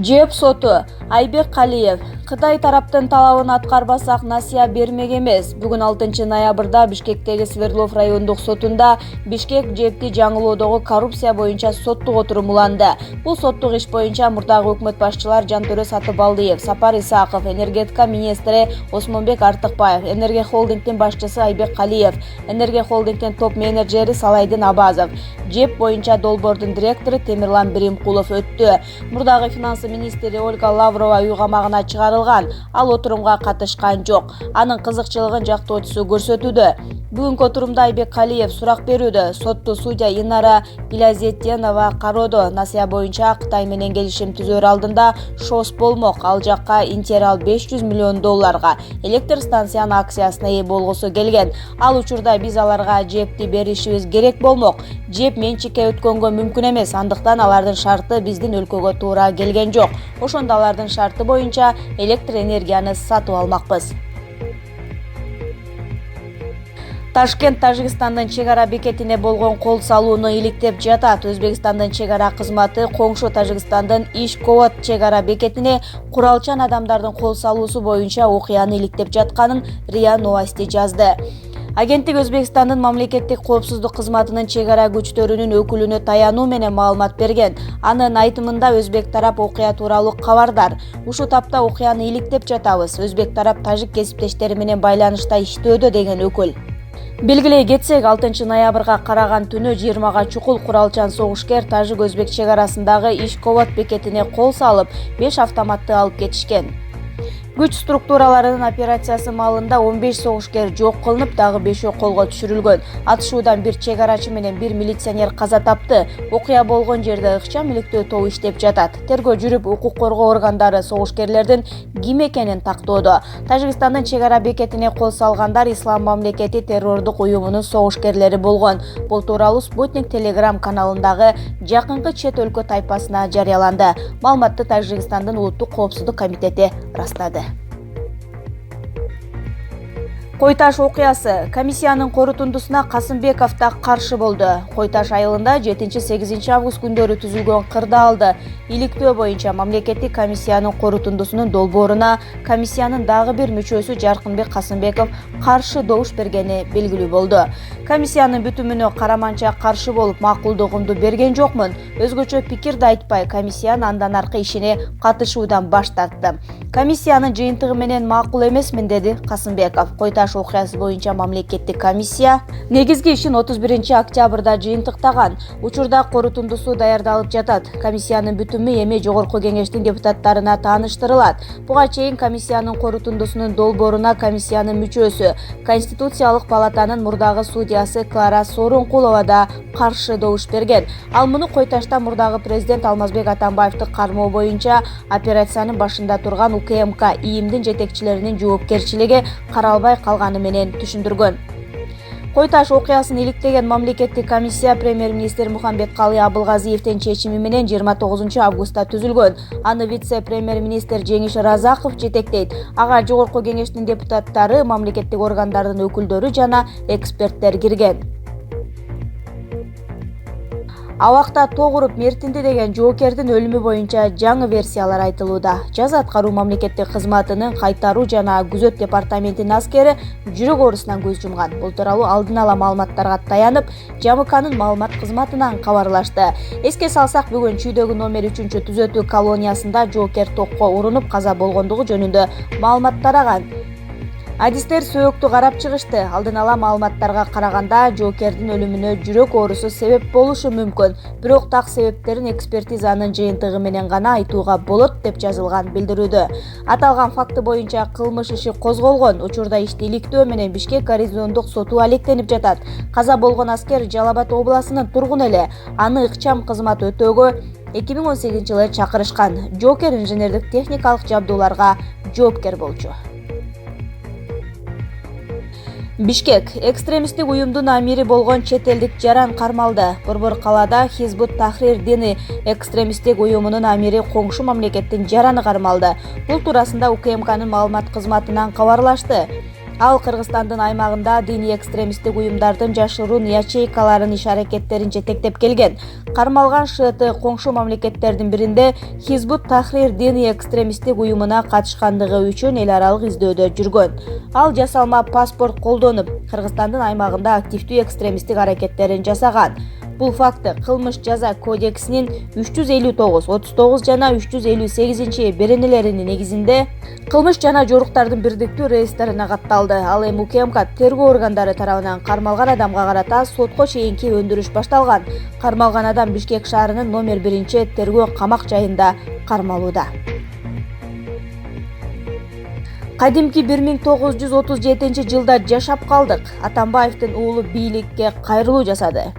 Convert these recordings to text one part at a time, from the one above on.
ЖЭБ соту. Айбек Қалиев. Кытай тараптын талабын аткарбасак насыя бермек эмес. Бүгүн 6 ноябрда Бишкектеги Свердлов райондук сотунда Бишкек ЖЭБти жаңылоодогу коррупция боюнча соттук отурум уланды. Бул соттук иш боюнча мурдагы өкмөт башчылар Жантөрө Сатыбалдиев, Сапар Исаков, энергетика министри Осмонбек Артыкбаев, Энергия холдингдин башчысы Айбек Қалиев, Энергия холдингдин топ менеджери Салайдын Абазов, ЖЭБ боюнча долбоордун директору Темирлан Биримкулов өттү. Мурдагы финансы министри Ольга Лаврова үй камагына чыгарылган. Ал отурумга катышкан жок. Анын кызыкчылыгын жактоочусу көрсөтүүдө. Бүгүнкү отурумда Айбек Қалиев сурак берүүдө. Сотту судья Инара Билазеттенова кароодо. Насыя боюнча Кытай менен келишим түзөр алдында шос болмок. Ал жакка Интерал $500 миллион электр станциянын акциясына ээ болгусу келген. Ал учурда биз аларга ЖЭБти беришибиз керек болмок. ЖЭБ менчикке өткөнгө мүмкүн эмес. Андыктан алардын шарты биздин өлкөгө туура келген жок. Ошондо алардын шарты боюнча электр энергияны сатып алмакпыз. Ташкент Тажикстандын чегара бекетине болгон кол салууну иликтеп жатат. Өзбекстандын чегара кызматы коңшу Тажикстандын Иш-Ковод чегара бекетине куралчан адамдардын кол салуусу боюнча окуяны иликтеп жатканын РИА Новости жазды. Агенттик Өзбекстандын мамлекеттик коопсуздук кызматынын чегара күчтөрүнүн өкүлүнө таянуу менен маалымат берген. Анын айтымында өзбек тарап окуя тууралуу кабардар. Ушул тапта окуяны иликтеп жатабыз. Өзбек тарап тажик кесиптештери менен байланышта иштөөдө деген өкүл. Белгилей кетсек, 6 ноябрга караган түнү 20га чукул куралчан согушкер тажик-өзбек чегарасындагы Иш-Ковод бекетине кол салып, 5 автоматты алып кетишкен. Күч структураларынын операциясы маалында 15 согушкер жок кылынып, дагы 5 колго түшүрүлгөн. Атышуудан бир чегарачы менен бир милиционер каза тапты. Окуя болгон жерде ыкчам иликтөө тобу иштеп жатат. Тергөө жүрүп, укук коргоо органдары согушкерлердин ким экенин тактоодо. Тажикстандын чегара бекетине кол салгандар Ислам мамлекети террордук уюмунун согушкерлери болгон. Бул тууралуу Спутник Telegram каналындагы жакынкы чет өлкө тайпасына жарыяланды. Маалыматты Тажикстандын улуттук коопсуздук комитети ырастады. Койташ окуясы. Комиссиянын корутундусуна Касымбеков да каршы болду. Койташ айылында 7-8 август күндөрү түзүлгөн кырдаалды иликтөө боюнча мамлекеттик комиссиянын корутундусунун долбооруна комиссиянын дагы бир мүчөсү Жаркынбек Касымбеков каршы добуш бергени белгилүү болду. Комиссиянын бүтүмүнө караманча каршы болуп, макулдугумду берген жокмун. Өзгөчө пикирди айтпай, комиссиянын андан аркы ишине катышуудан баш тартты. Комиссиянын жыйынтыгы менен макул эмесмин, деди Касымбеков. Койташ окуясы боюнча мамлекеттик комиссия негизги ишин 31 октябрда жыйынтыктаган. Учурда корутундусу даярдалып жатат. Комиссиянын бүтүмү эми жогорку кеңештин депутаттарына тааныштырылат. Буга чейин комиссиянын корутундусунун долбооруна комиссиянын мүчөсү, Конституциялык палатанын мурдагы судьясы Клара Сорункулова да каршы добуш берген. Ал муну Койташта мурдагы президент Алмазбек Атамбаевди кармоо боюнча операциянын башында турган УКМК ИИМдин жетекчилеринин жоопкерчилиги каралбай калганы менен түшүндүргөн. Койташ окуясын иликтеген мамлекеттик комиссия премьер-министр Мухамбеткалый Абылгазиевдин чечими менен 29 августта түзүлгөн. Аны вице-премьер-министр Жеңиш Разаков жетектейт. Ага жогорку кеңештин депутаттары, мамлекеттик органдардын өкүлдөрү жана эксперттер кирген. Абакта тогуруп мертинди деген жоокердин өлүмү боюнча жаңы версиялар айтылууда. Жаза аткаруу мамлекеттик кызматынын кайтаруу жана күзөт департаментинин аскери жүрөк оорусунан көз жумган. Бул тууралуу алдын ала маалыматтарга таянып, ЖМКнын маалымат кызматынан кабарлашты. Эске салсак, бүгүн Чүйдөгү номер 3 түзөтүү колониясында жоокер токко урунуп каза болгондугу жөнүндө маалымат тараган. Адистер сөөктү карап чыгышты. Алдын ала маалыматтарга караганда, жоокердин өлүмүнө жүрөк оорусу себеп болушу мүмкүн. Бирок так себептерин экспертизанын жыйынтыгы менен гана айтууга болот, деп жазылган билдирүүдө. Аталган факты боюнча кылмыш иши козголгон. Учурда ишти иликтөө менен Бишкек гарнизондук соту алектенип жатат. Каза болгон аскер Жалал Абад областынын тургуну эле. Аны ыкчам кызмат өтөөгө 2018-жылы чакырышкан. Жоокер инженердик техникалык жабдууларга жоопкер болчу. Бишкек экстремисттик уюмдун амири болгон чет элдик жаран кармалды. Борбор калаада Хизбут Тахрир дини экстремисттик уюмунун амири коңшу мамлекеттин жараны кармалды. Бул туурасында УКМКнын маалымат кызматынан кабарлашты. Ал Кыргызстандын аймагында диний экстремисттик уюмдардын жашыруун ячейкаларын иш-аракеттерин жетектеп келген. Кармалган ШТ коңшу мамлекеттердин биринде Хизбут Тахрир диний экстремисттик уюмуна катышкандыгы үчүн эл аралык издөөдө жүргөн. Ал жасалма паспорт колдонуп, Кыргызстандын аймагында активдүү экстремисттик аракеттерин жасаган. Бул факты кылмыш жаза кодексинин 359, 39 жана 358 беренелеринин негизинде кылмыш жана жоруктардын бирдиктүү реестрине катталды. Ал эми УКМК тергөө органдары тарабынан кармалган адамга карата сотко чейинки өндүрүш башталган. Кармалган адам Бишкек шаарынын номер 1 тергөө камак жайында кармалууда. Кадимки 1937 жылда жашап калдык. Атамбаевдин уулу бийликке кайрылуу жасады.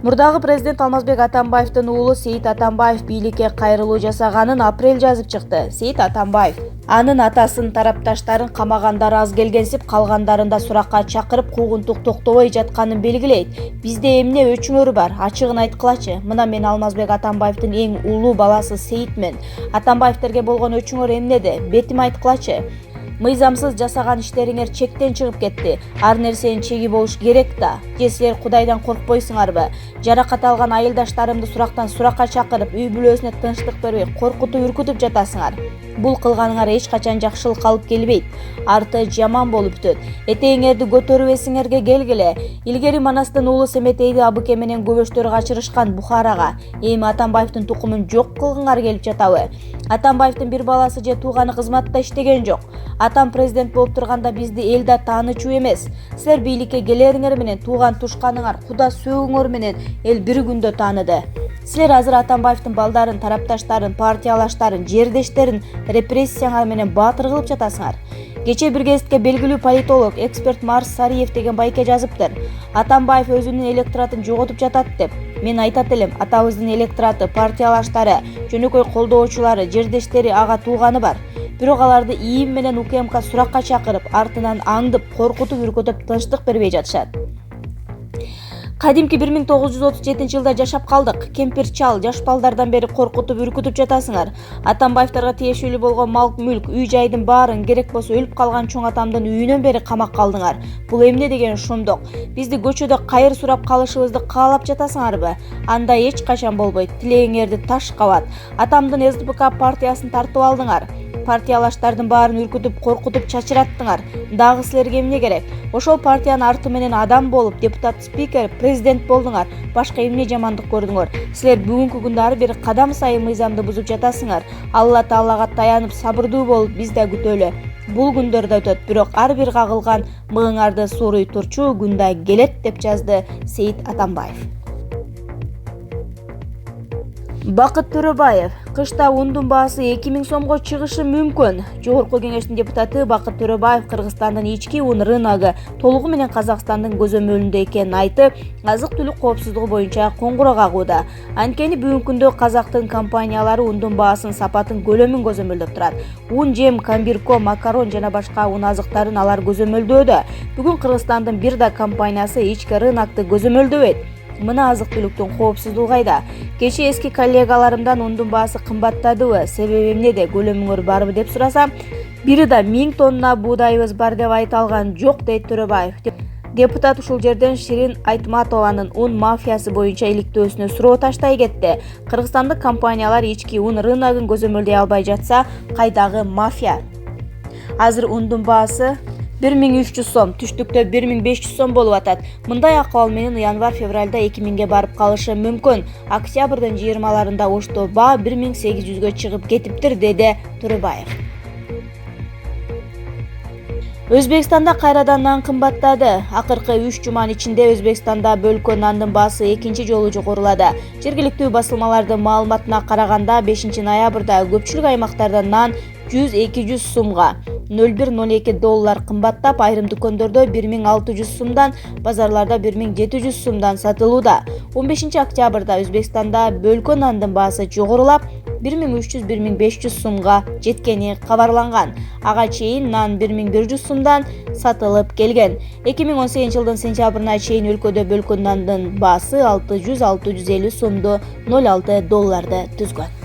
Мурдагы президент Алмазбек Атамбаевдин уулу Сейит Атамбаев бийликке кайрылуу жасаганын апрель жазып чыкты. Сейит Атамбаев анын атасын тарапташтарын камагандар аз келгенсип, калгандарында суракка чакырып куугунтук токтобой жатканын белгилейт. Бизде эмне өчүңөр бар? Ачыгын айткылачы. Мына мен Алмазбек Атамбаевдин эң улуу баласы Сейитмен. Атамбаевтерге болгон өчүңөр эмнеде? Бетим айткылачы. Мыйзамсыз жасаган иштериңер чектен чыгып кетти. Ар нерсенин чеги болуш керек да. Же силер Кудайдан коркпойсуңарбы? Жаракат алган айылдаштарымды сурактан суракка чакырып, үй бүлөсүнө тынчтык бербей, коркутуп, үркүтүп жатасыңар. Бул кылганыңар эч качан жакшылык алып келбейт. Арты жаман болуп өтөт. Этеңерди көтөрүп эсиңерге келгиле. Илгери Манастын уулу Семетейди Абыке менен көбөштөр качырышкан Бухарага. Эми Атамбаевдин тукумун жок кылгыңар келип жатабы? Атамбаевдин бир баласы же тууганы кызматта иштеген жок. Атам президент болуп турганда бизди элде таанычуу эмес. Силер бийликке келериңер менен тууган тушканыңар, куда сөөгүңөр менен эл бир күндө тааныды. Силер азыр Атамбаевдин балдарын, тарапташтарын, партиялаштарын, жердештерин репрессияңар менен баатыр кылып жатасыңар. Кече бир кезитке белгилүү политолог, эксперт Марс Сариев деген байке жазыптыр. Атамбаев өзүнүн электоратын жоготуп жатат деп. Мен айтат элем, атабыздын электораты, партиялаштары, жөнөкөй колдоочулары, жердештери ага тууганы бар. Бирок аларды ИИМ менен УКМК суракка чакырып, артынан аңдып, коркутуп, үркүтүп тынчтык бербей жатышат. Кадимки 1937 жылда жашап калдык. Кемпир чал, жаш балдардан бери коркутуп, үркүтүп жатасыңар. Атамбаевтерге тиешелүү болгон мал-мүлк, үй-жайдын баарын, керек болсо өлүп калган чоң атамдын үйүнөн бери камакка алдыңар. Бул эмне деген шумдук? Бизди көчөдө кайыр сурап калышыбызды каалап жатасыңарбы? Андай эч качан болбойт. Тилегиңерди таш кабат. Атамдын СДПК партиясын тартып алдыңар. Партиялаштардын баарын үркүтүп, коркутуп чачыраттыңар. Дагы силерге эмне керек? Ошол партиянын арты менен адам болуп, депутат, спикер, президент болдуңар. Башка эмне жамандык көрдүңөр? Силер бүгүнкү күндө ар бир кадам сайын мыйзамды бузуп жатасыңар. Алла Таалага таянып, сабырдуу болуп, биз да күтөлү. Бул күндөр да өтөт, бирок ар бир кагылган мыгыңарды сууруй турчу күн да келет деп жазды Сейит Атамбаев. Бакыт Төрөбаев: кышта ундун баасы 2000 сомго чыгышы мүмкүн. Жогорку кеңештин депутаты Бакыт Төрөбаев Кыргызстандын ички ун рыногу толугу менен Казакстандын көзөмөлүндө экенин айтып, азык-түлүк коопсуздугу боюнча коңгуроо кагууда. Анткени бүгүнкү күндө Казактын компаниялары ундун баасын, сапатын, көлөмүн көзөмөлдөп турат. Un, жем, комбирко, макарон жана башка un азыктарын алар көзөмөлдөөдө. Бүгүн Кыргызстандын бир да компаниясы ички рынокты көзөмөлдөбөйт. Мына азык-түлүктүн коопсуздугу кайда? Кече эски коллегаларымдан ундун баасы кымбаттадыбы, себеби эмнеде, көлөмүңөр барбы деп сурасам, бири да 1000 тонна буудайыбыз бар деп айта алган жок, дейт Төрөбаев. Депутат ушул жерден Ширин Айтматованын un мафиясы боюнча иликтөөсүнө суроо таштай кетти. Кыргызстандык компаниялар ички un рыногун көзөмөлдөй албай жатса, кайдагы мафия? Азыр ундун баасы 1300 сом, түштүктө 1500 сом болуп атат. Мындай акыбал менен январь-февралда 2000ге барып калышы мүмкүн. Октябрдын 20-ларында ошто баа 1800гө чыгып кетиптир, деди Төрөбаев. Өзбекстанда кайрадан нан кымбаттады. Акыркы 3 жуманын ичинде Өзбекстанда бөлкө нандын баасы экинчи жолу жогорулады. Жергиликтүү басылмалардын маалыматына караганда 5 ноябрда көпчүлүк аймактарда нан 100-200 сумга, 0,1-0,2 доллар кымбаттап, айрым дүкөндөрдө 1600 сумдан, базарларда 1700 сумдан сатылууда. 15 октябрда Өзбекстанда бөлкө нандын баасы жогорулап, 1300-1500 сумга жеткени кабарланган. Ага чейин нан 1100 сумдан сатылып келген. 2018 жылдын сентябрына чейин өлкөдө бөлкө нандын баасы 600-650 сумду, 0,6 долларды түзгөн.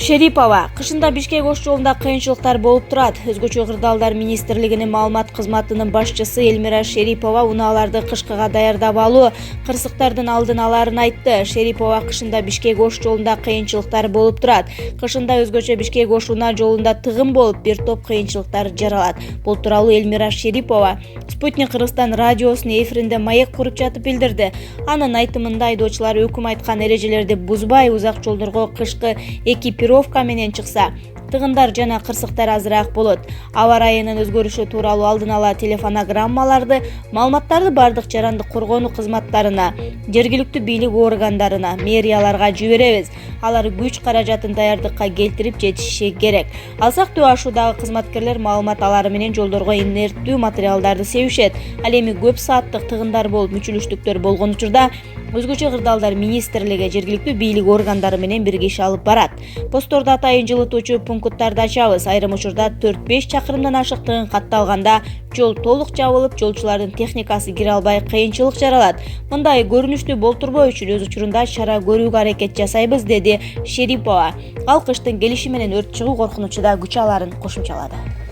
Шерипова кышында Бишкек ош жолунда кыйынчылыктар болуп турат. Өзгөчө кырдаалдар министрлигинин маалымат кызматынын башчысы Элмира Шерипова унааларды кышкыга даярдап алуу кырсыктардын алдын аларын айтты. Шерипова кышында Бишкек ош жолунда кыйынчылыктар болуп турат. Кышында өзгөчө Бишкек ош унаа жолунда тыгын болуп, бир топ кыйынчылыктар жаралат. Бул тууралуу Элмира Шерипова Спутник Кыргызстан радиосунун эфиринде маек куруп жатып билдирди. Анын айтымында айдоочулар өкүм айткан эрежелерди бузбай узак жолдорго кышкы экипировка менен чыкса, тыгындар жана кырсыктар азыраак болот. Аба ырайынын өзгөрүшү тууралуу алдын ала телефонограммаларды, маалыматтарды бардык жарандык коргонуу кызматтарына, жергиликтүү бийлик органдарына, мэрияларга жиберебиз. Алар күч каражатын даярдыкка келтирип жетишиши керек. Алсак төө ашуудагы кызматкерлер маалымат алары менен жолдорго инерттүү материалдарды себишет. Ал эми көп сааттык тыгындар болуп, мүчүлүштүктөр болгон учурда өзгөчө кырдаалдар министрлиги жергиликтүү бийлик органдары менен бирге иш алып барат. Постторду атайын жылытуучу пункттарды ачабыз. Айрым учурда 4-5 чакырымдан ашык тыгын катталганда жол толук жабылып, жолчулардын техникасы кире албай кыйынчылык жаралат. Мындай көрүнүштү болтурбоо үчүн өз учурунда чара көрүүгө аракет жасайбыз, деди Шерипова. Ал кыштын келиши менен өрт чыгуу коркунучу да күч аларын кошумчалады.